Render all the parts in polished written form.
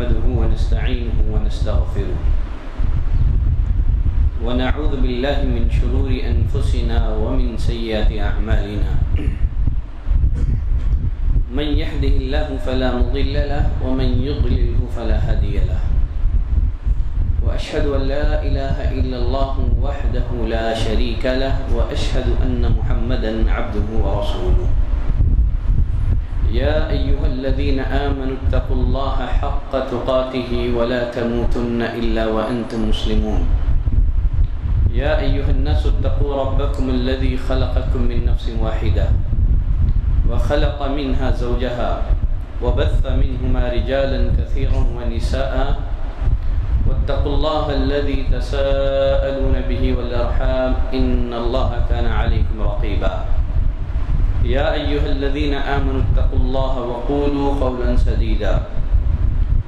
نحمده ونستعينه ونستغفره ونعوذ بالله من شرور أنفسنا ومن سيئات أعمالنا من يهده الله فلا مضل له ومن يضلله فلا هادي له وأشهد أن لا إله إلا الله وحده لا شريك له وأشهد أن محمدا عبده ورسوله يا أيها الذين آمنوا اتقوا الله حق تقاته ولا تموتن إلا وأنتم مسلمون يا أيها الناس اتقوا ربكم الذي خلقكم من نفس واحدة وخلق منها زوجها وبث منهما رجالا كثيرا ونساء واتقوا الله الذي تساءلون به والأرحام إن الله كان عليكم رقيبا يا أيها الذين آمنوا اتقوا الله وقولوا قولا سديدا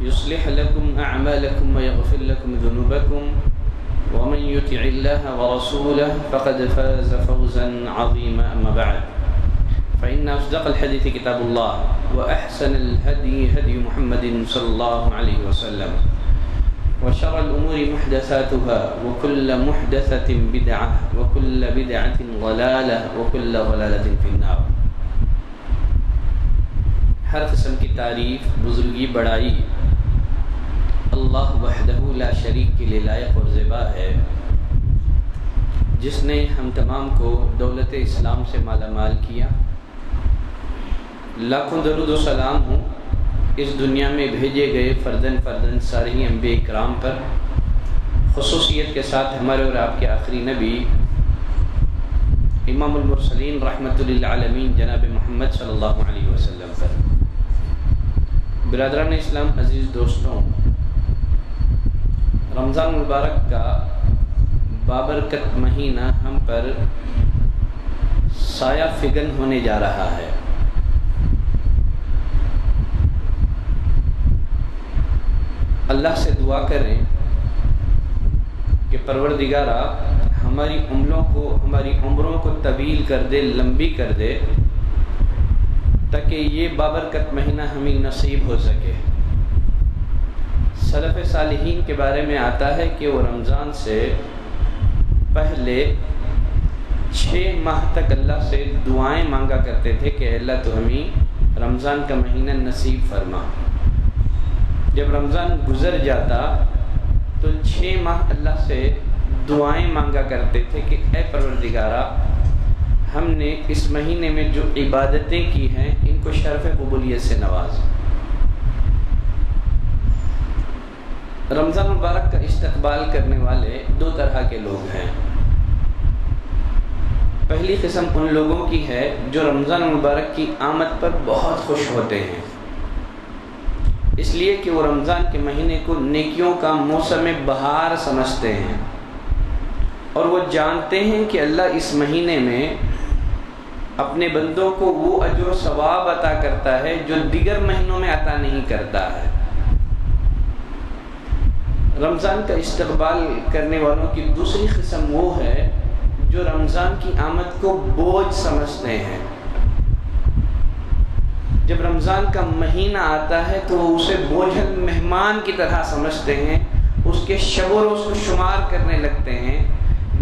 يصلح لكم أعمالكم ويغفر لكم ذنوبكم ومن يطع الله ورسوله فقد فاز فوزا عظيما أما بعد فإن أصدق الحديث كتاب الله وأحسن الهدي هدي محمد صلى الله عليه وسلم وشر الأمور محدثاتها وكل محدثة بدعة وكل بدعة ضلالة وكل ضلالة في النار. ہر قسم کی تعریف، بزرگی، بڑائی اللہ وحدہ لا شریک کے لیے لائق اور زیبا ہے، جس نے ہم تمام کو دولت اسلام سے مالا مال کیا. لاکھوں درود و سلام ہوں اس دنیا میں بھیجے گئے فردن سارے ہی انبیاء کرام پر، خصوصیت کے ساتھ ہمارے اور آپ کے آخری نبی امام المرسلین رحمۃ للعالمین جناب محمد صلی اللہ علیہ وسلم پر. برادران اسلام، عزیز دوستوں، رمضان مبارک کا بابرکت مہینہ ہم پر سایہ فگن ہونے جا رہا ہے. اللہ سے دعا کریں کہ پروردگارا ہماری عمروں کو طویل کر دے، لمبی کر دے، تاکہ یہ بابرکت مہینہ ہمیں نصیب ہو سکے. سلف صالحین کے بارے میں آتا ہے کہ وہ رمضان سے پہلے 6 ماہ تک اللہ سے دعائیں مانگا کرتے تھے کہ اللہ تو ہمیں رمضان کا مہینہ نصیب فرما. جب رمضان گزر جاتا تو 6 ماہ اللہ سے دعائیں مانگا کرتے تھے کہ اے پروردگارا، ہم نے اس مہینے میں جو عبادتیں کی ہیں ان کو شرف قبولیت سے نواز. رمضان مبارک کا استقبال کرنے والے 2 طرح کے لوگ ہیں. پہلی قسم ان لوگوں کی ہے جو رمضان مبارک کی آمد پر بہت خوش ہوتے ہیں، اس لیے کہ وہ رمضان کے مہینے کو نیکیوں کا موسم بہار سمجھتے ہیں، اور وہ جانتے ہیں کہ اللہ اس مہینے میں اپنے بندوں کو وہ اجر و ثواب عطا کرتا ہے جو دیگر مہینوں میں عطا نہیں کرتا ہے. رمضان کا استقبال کرنے والوں کی دوسری قسم وہ ہے جو رمضان کی آمد کو بوجھ سمجھتے ہیں. جب رمضان کا مہینہ آتا ہے تو وہ اسے بوجھل مہمان کی طرح سمجھتے ہیں، اس کے شب و روز کو شمار کرنے لگتے ہیں،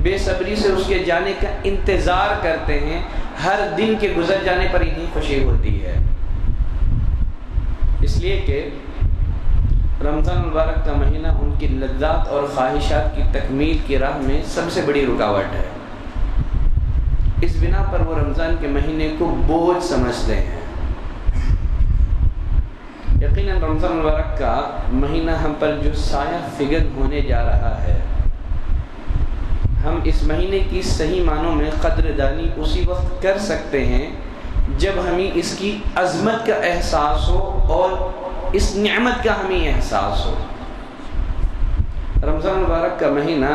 بے صبری سے اس کے جانے کا انتظار کرتے ہیں. ہر دن کے گزر جانے پر انہیں خوشی ہوتی ہے، اس لیے کہ رمضان مبارک کا مہینہ ان کی لذات اور خواہشات کی تکمیل کی راہ میں سب سے بڑی رکاوٹ ہے. اس بنا پر وہ رمضان کے مہینے کو بوجھ سمجھتے ہیں. یقیناً رمضان مبارک کا مہینہ ہم پر جو سایہ فگن ہونے جا رہا ہے، ہم اس مہینے کی صحیح معنوں میں قدردانی اسی وقت کر سکتے ہیں جب ہمیں اس کی عظمت کا احساس ہو اور اس نعمت کا ہمیں احساس ہو. رمضان مبارک کا مہینہ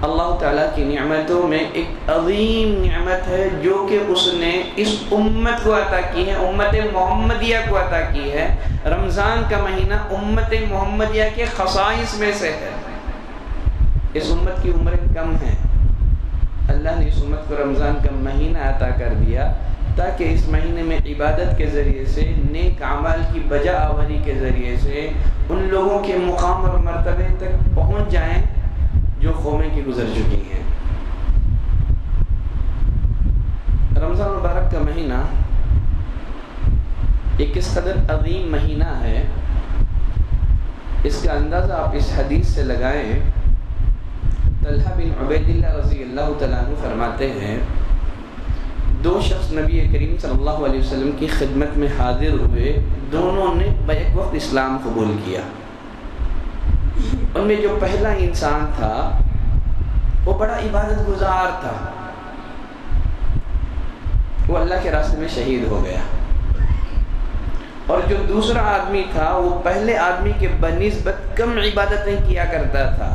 اللہ تعالیٰ کی نعمتوں میں ایک عظیم نعمت ہے جو کہ اس نے اس امت کو عطا کی ہے، امت محمدیہ کو عطا کی ہے. رمضان کا مہینہ امت محمدیہ کے خصائص میں سے ہے. اس امت کی عمریں کم ہیں، اللہ نے اس امت کو رمضان کا مہینہ عطا کر دیا تاکہ اس مہینے میں عبادت کے ذریعے سے، نیک اعمال کی بجا آوری کے ذریعے سے ان لوگوں کے مقام اور مرتبے تک پہنچ جائیں جو قومیں کی گزر چکی ہیں۔ رمضان مبارک کا مہینہ ایک کس قدر عظیم مہینہ ہے، اس کا اندازہ آپ اس حدیث سے لگائیں۔ طلحہ بن عبید اللہ رضی اللہ تعالیٰ عنہ فرماتے ہیں، دو شخص نبی کریم صلی اللہ علیہ وسلم کی خدمت میں حاضر ہوئے، دونوں نے بیک وقت اسلام قبول کیا۔ ان میں جو پہلا انسان تھا وہ بڑا عبادت گزار تھا، وہ اللہ کے راستے میں شہید ہو گیا، اور جو دوسرا آدمی تھا وہ پہلے آدمی کے بنسبت کم عبادتیں کیا کرتا تھا۔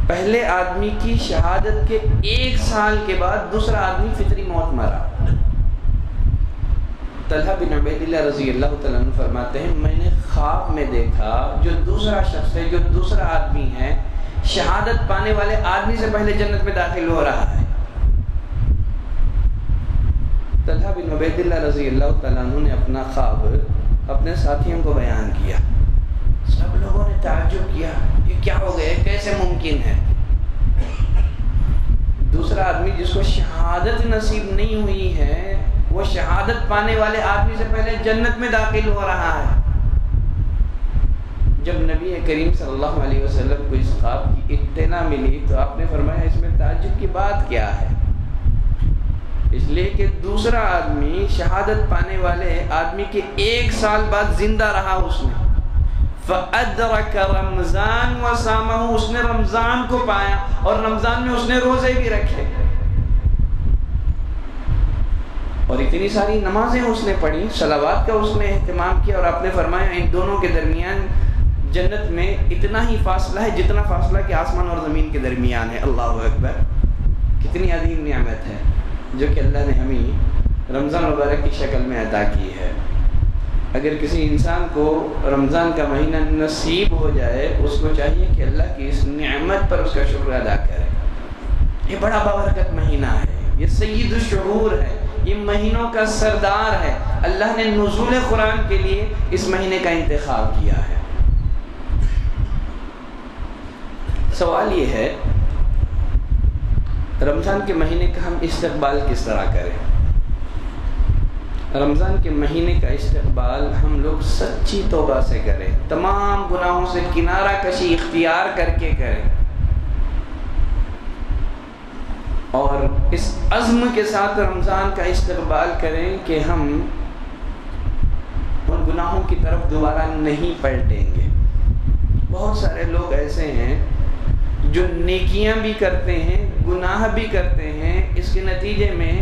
پہلے آدمی کی شہادت کے 1 سال کے بعد دوسرا آدمی فطری موت مرا۔ طلحہ بن عبید اللہ رضی اللہ تعالیٰ عنہ فرماتے ہیں، میں نے خواب میں دیکھا جو دوسرا شخص ہے، جو دوسرا آدمی ہے، شہادت پانے والے آدمی سے پہلے جنت میں داخل ہو رہا ہے۔ طلحہ بن عبید اللہ رضی اللہ تعالیٰ عنہ نے اپنا خواب اپنے ساتھیوں کو بیان کیا۔ سب لوگوں نے تعجب کیا، یہ کیا ہو گیا، کیسے ممکن ہے؟ دوسرا آدمی جس کو شہادت نصیب نہیں ہوئی ہے، وہ شہادت پانے والے آدمی سے پہلے جنت میں داخل ہو رہا ہے۔ جب نبی کریم صلی اللہ علیہ وسلم کو اس خواب کی اطلاع ملی تو آپ نے فرمایا، اس میں تعجب کی بات کیا ہے؟ اس لیے کہ دوسرا آدمی شہادت پانے والے آدمی کے 1 سال بعد زندہ رہا، اس نے فَأَدْرَكَ رَمْضَانَ وَصَامَهُ، اس نے رمضان کو پایا اور رمضان میں اس نے روزے بھی رکھے، اور اتنی ساری نمازیں اس نے پڑھی، صلوات کا اس نے اہتمام کیا، اور آپ نے فرمایا ان دونوں کے درمیان جنت میں اتنا ہی فاصلہ ہے جتنا فاصلہ کہ آسمان اور زمین کے درمیان ہے۔ اللہ اکبر! کتنی عظیم نعمت ہے جو کہ اللہ نے ہمیں رمضان مبارک کی شکل میں عطا کی ہے۔ اگر کسی انسان کو رمضان کا مہینہ نصیب ہو جائے، اس کو چاہیے کہ اللہ کی اس نعمت پر اس کا شکر ادا کرے۔ یہ بڑا بابرکت مہینہ ہے، یہ سید الشہور ہے، یہ مہینوں کا سردار ہے۔ اللہ نے نزول قرآن کے لیے اس مہینے کا انتخاب کیا ہے۔ سوال یہ ہے، رمضان کے مہینے کا ہم استقبال کس طرح کریں؟ رمضان کے مہینے کا استقبال ہم لوگ سچی توبہ سے کریں، تمام گناہوں سے کنارہ کشی اختیار کر کے کریں، اور اس عزم کے ساتھ رمضان کا استقبال کریں کہ ہم ان گناہوں کی طرف دوبارہ نہیں پلٹیں گے۔ بہت سارے لوگ ایسے ہیں جو نیکیاں بھی کرتے ہیں، گناہ بھی کرتے ہیں، اس کے نتیجے میں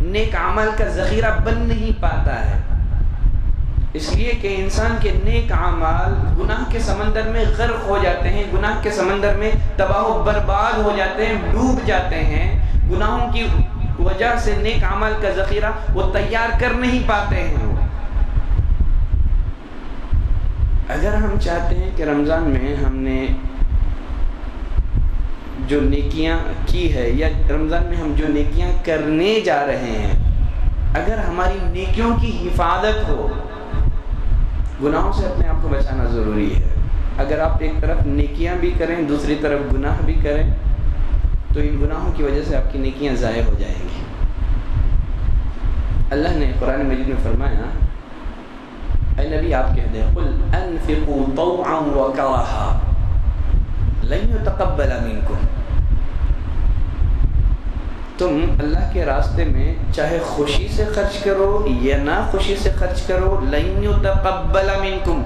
نیک عمل کا ذخیرہ بن نہیں پاتا ہے، اس لیے کہ انسان کے نیک اعمال گناہ کے سمندر میں غرق ہو جاتے ہیں، گناہ کے سمندر میں تباہ و برباد ہو جاتے ہیں، ڈوب جاتے ہیں۔ گناہوں کی وجہ سے نیک عمل کا ذخیرہ وہ تیار کر نہیں پاتے ہیں۔ اگر ہم چاہتے ہیں کہ رمضان میں ہم نے جو نیکیاں کی ہے، یا رمضان میں ہم جو نیکیاں کرنے جا رہے ہیں، اگر ہماری نیکیوں کی حفاظت ہو، گناہوں سے اپنے آپ کو بچانا ضروری ہے۔ اگر آپ ایک طرف نیکیاں بھی کریں، دوسری طرف گناہ بھی کریں، تو ان گناہوں کی وجہ سے آپ کی نیکیاں ضائع ہو جائیں گی۔ اللہ نے قرآن مجید میں فرمایا، اے نبی آپ کہہ دیں، قُلْ أَنفِقُوا طَوْعًا وَكَرَهًا لَن يُتَقَبَّلَ مِنكُمْ، تم اللہ کے راستے میں چاہے خوشی سے خرچ کرو یا نہ خوشی سے خرچ کرو، لَن يُتَقَبَّلَ مِنكُمْ،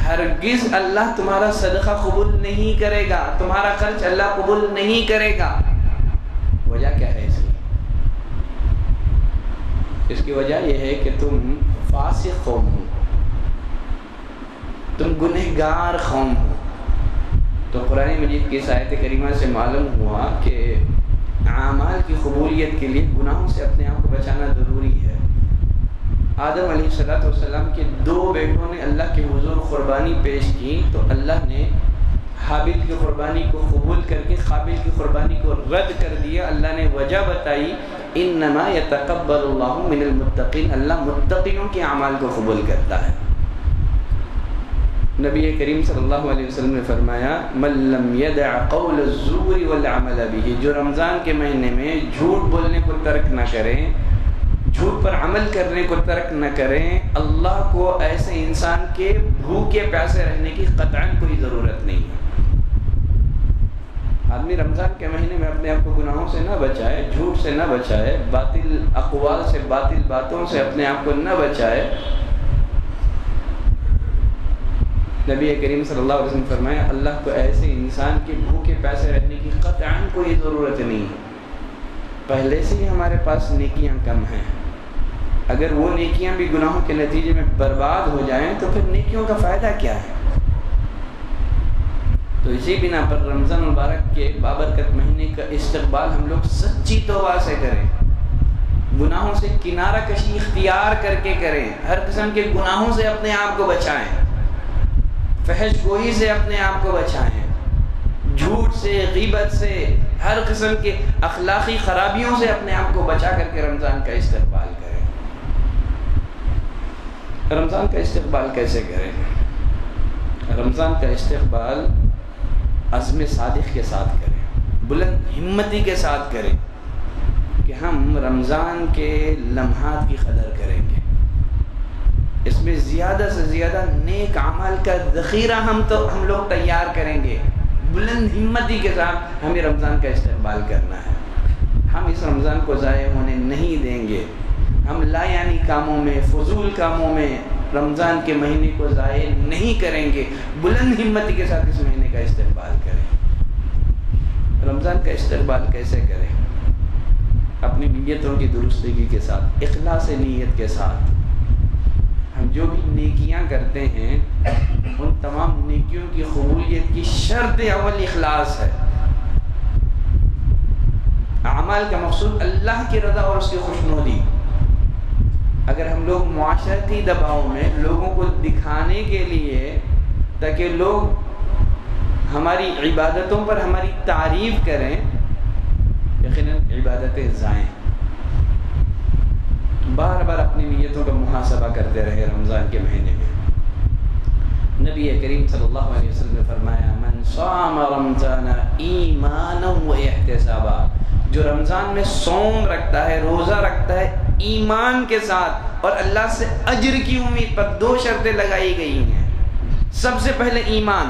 ہرگز اللہ تمہارا صدقہ قبول نہیں کرے گا، تمہارا خرچ اللہ قبول نہیں کرے گا۔ وجہ کیا ہے اس کی؟ اس کی وجہ یہ ہے کہ تم فاسق قوم ہو، تم گنہگار قوم ہو۔ تو قرآن مجید کی اس آیت کریمہ سے معلوم ہوا کہ اعمال کی قبولیت کے لیے گناہوں سے اپنے آپ کو بچانا ضروری ہے۔ آدم علیہ السلام کے 2 بیٹوں نے اللہ کے حضور قربانی پیش کی، تو اللہ نے حابیل کی قربانی کو قبول کر کے قابل کی قربانی کو رد کر دیا۔ اللہ نے وجہ بتائی انما یتقبل اللہ من المتقین، اللہ متقیوں کے اعمال کو قبول کرتا ہے۔ نبی کریم صلی اللہ علیہ وسلم نے فرمایا من لم یدع قول الزور والعمل به، جو رمضان کے مہینے میں جھوٹ بولنے کو ترک نہ کریں، جھوٹ پر عمل کرنے کو ترک نہ کریں، اللہ کو ایسے انسان کے بھوکے پیاسے رہنے کی قطعاً کوئی ضرورت نہیں ہے۔ آدمی رمضان کے مہینے میں اپنے آپ کو گناہوں سے نہ بچائے، جھوٹ سے نہ بچائے، باطل اقوال سے، باطل باتوں سے اپنے آپ کو نہ بچائے، نبی کریم صلی اللہ علیہ وسلم نے فرمایا اللہ کو ایسے انسان کے بھوکے پیاسے رہنے کی قطعاً کوئی ضرورت نہیں ہے۔ پہلے سے ہی ہمارے پاس نیکیاں کم ہیں، اگر وہ نیکیاں بھی گناہوں کے نتیجے میں برباد ہو جائیں تو پھر نیکیوں کا فائدہ کیا ہے؟ تو اسی بنا پر رمضان المبارک کے بابرکت مہینے کا استقبال ہم لوگ سچی توبہ سے کریں، گناہوں سے کنارہ کشی اختیار کر کے کریں، ہر قسم کے گناہوں سے اپنے آپ کو بچائیں، فحش گوئی سے اپنے آپ کو بچائیں، جھوٹ سے، غیبت سے، ہر قسم کے اخلاقی خرابیوں سے اپنے آپ کو بچا کر کے رمضان کا استقبال کریں۔ رمضان کا استقبال کیسے کریں؟ رمضان کا استقبال عزم صادق کے ساتھ کریں، بلند ہمتی کے ساتھ کریں کہ ہم رمضان کے لمحات کی قدر کریں گے، اس میں زیادہ سے زیادہ نیک اعمال کا ذخیرہ ہم لوگ تیار کریں گے، بلند ہمتی کے ساتھ ہمیں رمضان کا استقبال کرنا ہے۔ ہم اس رمضان کو ضائع ہونے نہیں دیں گے، ہم لا یعنی کاموں میں، فضول کاموں میں رمضان کے مہینے کو ضائع نہیں کریں گے، بلند ہمتی کے ساتھ اس مہینے کا استقبال کریں۔ رمضان کا استقبال کیسے کریں؟ اپنی نیتوں کی درستگی کے ساتھ، اخلاص نیت کے ساتھ۔ ہم جو بھی نیکیاں کرتے ہیں ان تمام نیکیوں کی قبولیت کی شرط اول اخلاص ہے۔ اعمال کا مقصود اللہ کی رضا اور اس کی خوشنودی۔ اگر ہم لوگ معاشرتی دباؤ میں لوگوں کو دکھانے کے لیے تاکہ لوگ ہماری عبادتوں پر ہماری تعریف کریں، یقیناً عبادتیں ضائع۔ بار بار اپنی نیتوں کا محاسبہ کرتے رہے رمضان کے مہینے میں۔ نبی کریم صلی اللہ علیہ وسلم نے فرمایا من صام رمضان ایمانا و احتسابا، جو رمضان میں صوم رکھتا ہے، روزہ رکھتا ہے ایمان کے ساتھ اور اللہ سے اجر کی امید پر، دو شرطیں لگائی گئی ہیں۔ سب سے پہلے ایمان،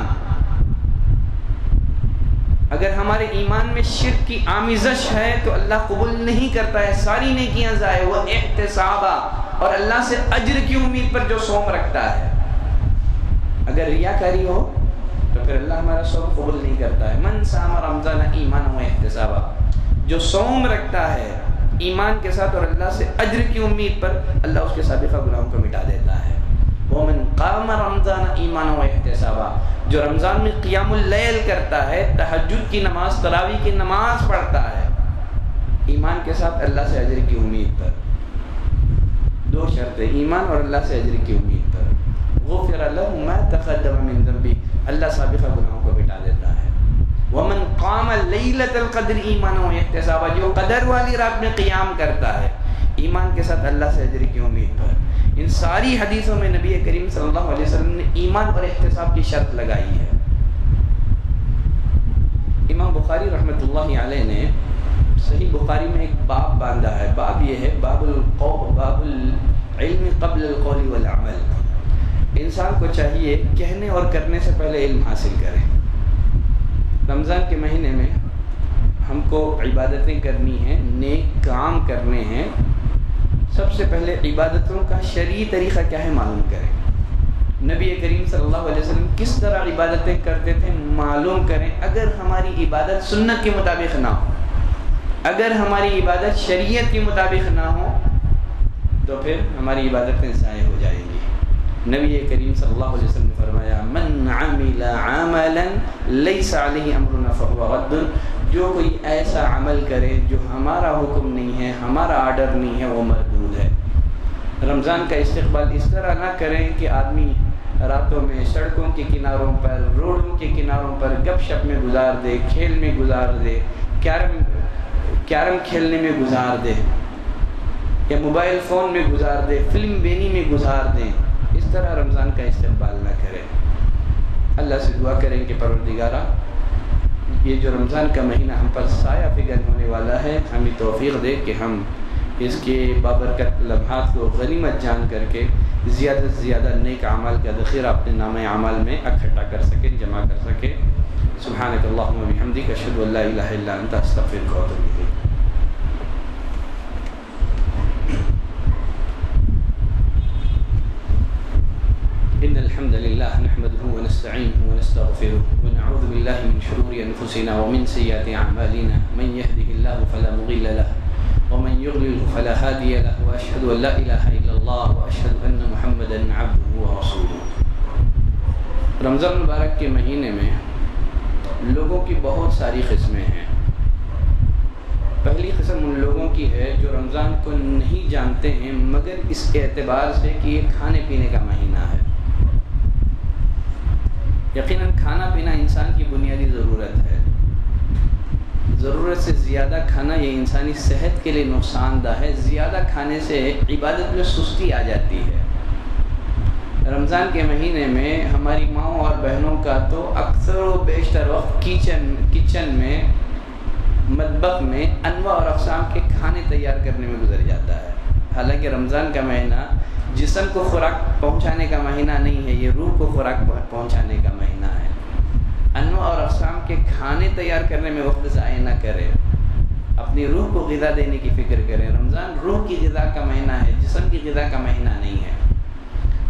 اگر ہمارے ایمان میں شرک کی آمیزش ہے تو اللہ قبول نہیں کرتا ہے، ساری نیکیاں ضائع۔ وہ احتسابا، اور اللہ سے اجر کی امید پر جو صوم رکھتا ہے، اگر ریاکاری ہو تو پھر اللہ ہمارا صوم قبول نہیں کرتا ہے۔ من صام رمضان ایمانا و احتسابا، جو صوم رکھتا ہے ایمان کے ساتھ اور اللہ سے اجر کی امید پر، اللہ اس کے سابقہ گناہوں کو مٹا دیتا ہے۔ ومن قام رمضان ایمانا و احتسابا، جو رمضان میں قیام اللیل کرتا ہے، تہجد کی نماز، تراویح کی نماز پڑھتا ہے ایمان کے ساتھ اللہ سے اجر کی امید پر، دو شرطیں، ایمان اور اللہ سے اجر کی امید پر، غفر له ما تقدم من ذنبه، اللہ سابقہ گناہوں کو مٹا دیتا ہے۔ ومن قام لیلۃ القدر ایمانا و احتسابا، جو قدر والی رات میں قیام کرتا ہے ایمان کے ساتھ اللہ سے اجر کی امید پر۔ ان ساری حدیثوں میں نبی کریم صلی اللہ علیہ وسلم نے ایمان اور احتساب کی شرط لگائی ہے۔ امام بخاری رحمۃ اللہ علیہ نے صحیح بخاری میں ایک باب باندھا ہے، باب یہ ہے باب العلم قبل القول والعمل۔ انسان کو چاہیے کہنے اور کرنے سے پہلے علم حاصل کرے۔ رمضان کے مہینے میں ہم کو عبادتیں کرنی ہیں، نیک کام کرنے ہیں، سب سے پہلے عبادتوں کا شرعی طریقہ کیا ہے معلوم کریں۔ نبی کریم صلی اللہ علیہ وسلم کس طرح عبادتیں کرتے تھے معلوم کریں۔ اگر ہماری عبادت سنت کے مطابق نہ ہو، اگر ہماری عبادت شریعت کے مطابق نہ ہو تو پھر ہماری عبادتیں ضائع ہو جائیں گی۔ نبی کریم صلی اللہ علیہ وسلم نے فرمایا من عمل عملا لیس علیہ امرنا فہو رد، جو کوئی ایسا عمل کرے جو ہمارا حکم نہیں ہے، ہمارا آرڈر نہیں ہے، وہ مردود ہے۔ رمضان کا استقبال اس طرح نہ کریں کہ آدمی راتوں میں سڑکوں کے کناروں پر، روڈوں کے کناروں پر گپ شپ میں گزار دے، کھیل میں گزار دے، کیرم کھیلنے میں گزار دے یا موبائل فون میں گزار دے، فلم بینی میں گزار دیں، اس طرح رمضان کا استقبال نہ کریں۔ اللہ سے دعا کریں کہ پروردگارہ یہ جو رمضان کا مہینہ ہم پر سایہ فگن ہونے والا ہے، ہمیں توفیق دے کہ ہم اس کے بابرکت لمحات کو غنیمت جان کر کے زیادہ سے زیادہ نیک اعمال کا ذخیرہ اپنے نامہ اعمال میں اکٹھا کر سکیں، جمع کر سکیں۔ سبحانک اللہم و بحمدک، اشہد ان لا الہ الا انت، استغفرک و اتوب الیک۔ إن الحمد لله نحمده ونستعينه ونستغفره ونعوذ بالله من شرور أنفسنا ومن سيئات أعمالنا، من يهده الله فلا مضل له ومن يضلل فلا هادي له، وأشهد أن لا إله إلا الله وأشهد أن محمدا عبده ورسوله۔ رمضان مبارک کے مہینے میں لوگوں کی بہت ساری قسمیں ہیں۔ پہلی قسم ان لوگوں کی ہے جو رمضان کو نہیں جانتے ہیں مگر اس اعتبار سے کہ یہ کھانے پینے کا مہینہ ہے۔ یقیناً کھانا پینا انسان کی بنیادی ضرورت ہے، ضرورت سے زیادہ کھانا یہ انسانی صحت کے لیے نقصان دہ ہے۔ زیادہ کھانے سے عبادت میں سستی آ جاتی ہے۔ رمضان کے مہینے میں ہماری ماؤں اور بہنوں کا تو اکثر و بیشتر وقت کچن میں، مطبخ میں انواع اور اقسام کے کھانے تیار کرنے میں گزر جاتا ہے۔ حالانکہ رمضان کا مہینہ جسم کو خوراک پہنچانے کا مہینہ نہیں ہے، یہ روح کو خوراک پہنچانے کا مہینہ ہے۔ انواع اور اقسام کے کھانے تیار کرنے میں وقت ضائع نہ کریں، اپنی روح کو غذا دینے کی فکر کریں۔ رمضان روح کی غذا کا مہینہ ہے، جسم کی غذا کا مہینہ نہیں ہے۔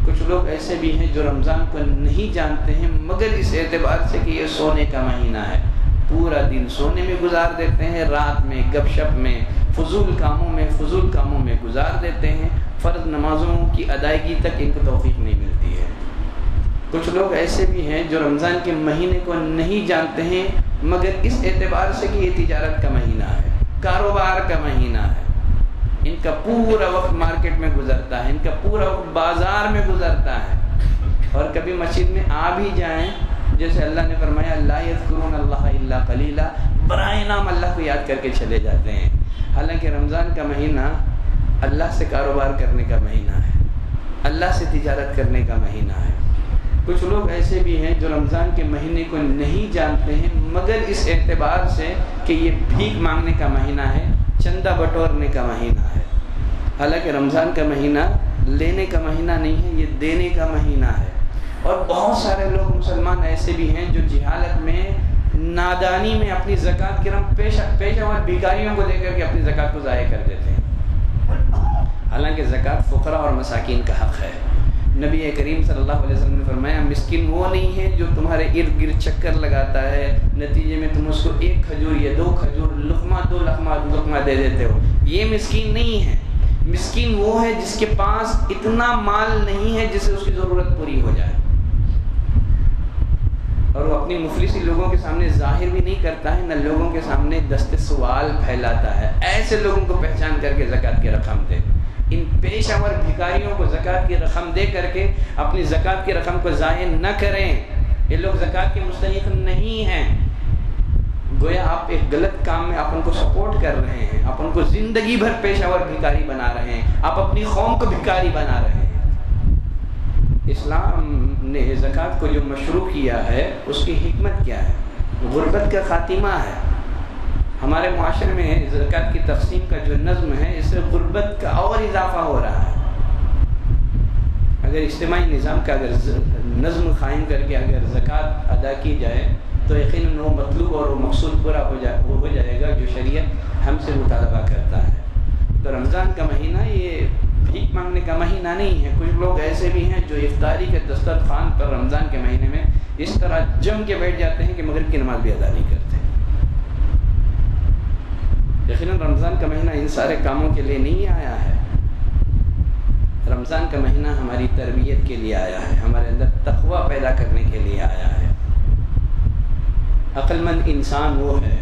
کچھ لوگ ایسے بھی ہیں جو رمضان کو نہیں جانتے ہیں مگر اس اعتبار سے کہ یہ سونے کا مہینہ ہے، پورا دن سونے میں گزار دیتے ہیں، رات میں گپ شپ میں، فضول کاموں میں گزار دیتے ہیں، فرض نمازوں کی ادائیگی تک ان کو توفیق نہیں ملتی ہے۔ کچھ لوگ ایسے بھی ہیں جو رمضان کے مہینے کو نہیں جانتے ہیں مگر اس اعتبار سے کہ یہ تجارت کا مہینہ ہے، کاروبار کا مہینہ ہے، ان کا پورا وقت مارکیٹ میں گزرتا ہے، ان کا پورا وقت بازار میں گزرتا ہے، اور کبھی مسجد میں آ بھی جائیں جیسے اللہ نے فرمایا لا یذکرون اللہ الا قلیلا، برائے نام اللہ کو یاد کر کے چلے جاتے ہیں۔ حالانکہ رمضان کا مہینہ اللہ سے کاروبار کرنے کا مہینہ ہے، اللہ سے تجارت کرنے کا مہینہ ہے۔ کچھ لوگ ایسے بھی ہیں جو رمضان کے مہینے کو نہیں جانتے ہیں مگر اس اعتبار سے کہ یہ بھیک مانگنے کا مہینہ ہے، چندہ بٹورنے کا مہینہ ہے۔ حالانکہ رمضان کا مہینہ لینے کا مہینہ نہیں ہے، یہ دینے کا مہینہ ہے۔ اور بہت سارے لوگ مسلمان ایسے بھی ہیں جو جہالت میں، نادانی میں اپنی زکوٰۃ کی رقم پیشہ ور بھکاریوں کو دے کر کے اپنی زکوٰۃ کو ضائع کر دیتے ہیں، حالانکہ زکوٰۃ فقراء اور مساکین کا حق ہے۔ نبی کریم صلی اللہ علیہ وسلم نے فرمایا مسکین وہ نہیں ہے جو تمہارے ارد گرد چکر لگاتا ہے، نتیجے میں تم اس کو ایک کھجور یا دو کھجور دو لقمہ دے دیتے ہو، یہ مسکین نہیں ہے۔ مسکین وہ ہے جس کے پاس اتنا مال نہیں ہے جس سے اس کی ضرورت پوری ہو جائے، اور وہ اپنی مفلسی لوگوں کے سامنے ظاہر بھی نہیں کرتا ہے، نہ لوگوں کے سامنے دست سوال پھیلاتا ہے۔ ایسے لوگوں کو پہچان کر کے زکوٰۃ کی رقم دے۔ ان پیشہ ور بھکاریوں کو زکوٰۃ کی رقم دے کر کے اپنی زکوٰۃ کی رقم کو ضائع نہ کریں، یہ لوگ زکوٰۃ کے مستحق نہیں ہیں۔ گویا آپ ایک غلط کام میں آپ ان کو سپورٹ کر رہے ہیں، آپ ان کو زندگی بھر پیشہ ور بھکاری بنا رہے ہیں، آپ اپنی قوم کو بھکاری بنا رہے ہیں۔ اسلام نے زکوٰۃ کو جو مشروع کیا ہے اس کی حکمت کیا ہے؟ غربت کا خاتمہ ہے۔ ہمارے معاشرے میں زکوٰۃ کی تقسیم کا جو نظم ہے اس سے غربت کا اور اضافہ ہو رہا ہے۔ اگر اجتماعی نظام کا اگر نظم قائم کر کے اگر زکوٰۃ ادا کی جائے تو یقیناً وہ مطلوب اور وہ مقصود پورا ہو جائے گا جو شریعت ہم سے مطالبہ کرتا ہے۔ تو رمضان کا مہینہ یہ بھیک مانگنے کا مہینہ نہیں ہے۔ کچھ لوگ ایسے بھی ہیں جو افطاری کے دسترخوان پر رمضان کے مہینے میں اس طرح جم کے بیٹھ جاتے ہیں کہ مغرب کی نماز بھی ادا نہیں کرتے۔ یقیناً رمضان کا مہینہ ان سارے کاموں کے لیے نہیں آیا ہے۔ رمضان کا مہینہ ہماری تربیت کے لیے آیا ہے، ہمارے اندر تقویٰ پیدا کرنے کے لیے آیا ہے۔ عقل مند انسان وہ ہے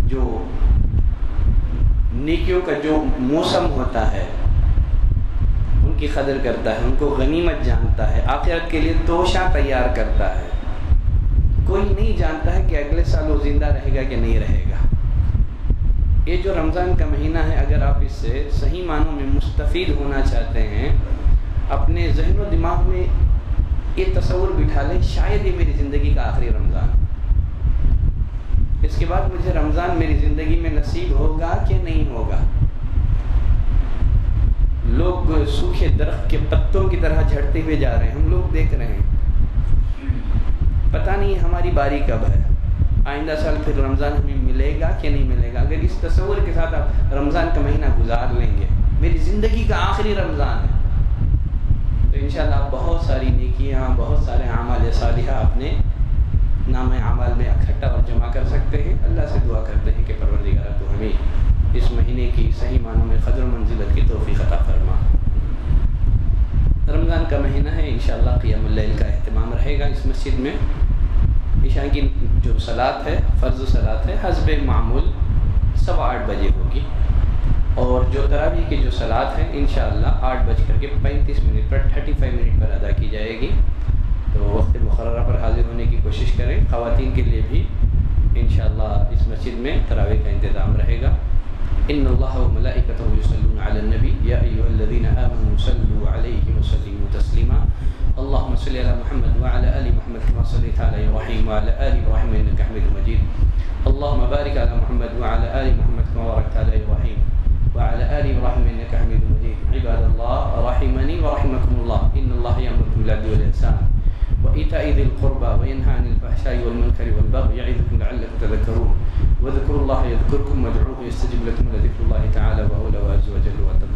جو نیکیوں کا جو موسم ہوتا ہے ان کی قدر کرتا ہے، ان کو غنیمت جانتا ہے، آخرت کے لیے توشہ تیار کرتا ہے۔ کوئی نہیں جانتا ہے کہ اگلے سال وہ زندہ رہے گا کہ نہیں رہے گا۔ یہ جو رمضان کا مہینہ ہے، اگر آپ اس سے صحیح معنوں میں مستفید ہونا چاہتے ہیں، اپنے ذہن و دماغ میں یہ تصور بٹھا لیں، شاید یہ میری زندگی کا آخری رمضان، اس کے بعد مجھے رمضان میری زندگی میں نصیب ہوگا کہ نہیں ہوگا۔ لوگ سوکھے درخت کے پتوں کی طرح جھڑتے ہوئے جا رہے ہیں، ہم لوگ دیکھ رہے ہیں، پتہ نہیں ہماری باری کب ہے، آئندہ سال پھر رمضان ہمیں ملے گا کہ نہیں ملے گا۔ اگر اس تصور کے ساتھ آپ رمضان کا مہینہ گزار لیں گے، میری زندگی کا آخری رمضان ہے، تو انشاءاللہ آپ بہت ساری نیکیاں، بہت سارے اعمال صالحہ اپنے نام اعمال میں اکٹھا اور جمع کر سکتے ہیں۔ اللہ سے دعا کرتے ہیں کہ پروردگار تو ہمیں اس مہینے کی صحیح معنوں میں قدر و منزلت کی توفیق عطا فرما۔ رمضان کا مہینہ ہے، انشاءاللہ قیام اللیل کا اہتمام رہے گا اس مسجد میں۔ عشاء کی جو صلاۃ ہے، فرض صلاۃ ہے، حسب معمول 8:15 بجے ہوگی، اور جو تراویح کی جو صلاۃ ہے انشاءاللہ 8:35 پر 35 منٹ پر ادا کی جائے گی، تو وقت مقررہ پر حاضر ہونے کی کوشش کریں۔ خواتین کے لیے بھی انشاءاللہ اس مسجد میں تراویح کا انتظام رہے گا۔ ان اللہ وملائکتہ یصلون علی النبی یا ایھا الذین آمنوا صلوا علیہ وسلموا تسلیما۔ اللهم صل على محمد وعلى آل محمد كما صليت على إبراهيم وعلى آل إبراهيم إنك حميد مجيد. اللهم بارك على محمد وعلى آل محمد كما باركت على إبراهيم وعلى آل إبراهيم إنك حميد مجيد. عباد الله رحمني ورحمكم الله، إن الله يأمركم بالعدل والإحسان وإيتاء ذي القربى وينهى عن الفحشاء والمنكر والبغي يعظكم لعلكم تذكرون. واذكروا الله يذكركم وادعوه يستجب لكم، ولذكر الله تعالى وأولى وعز وجل وأتم.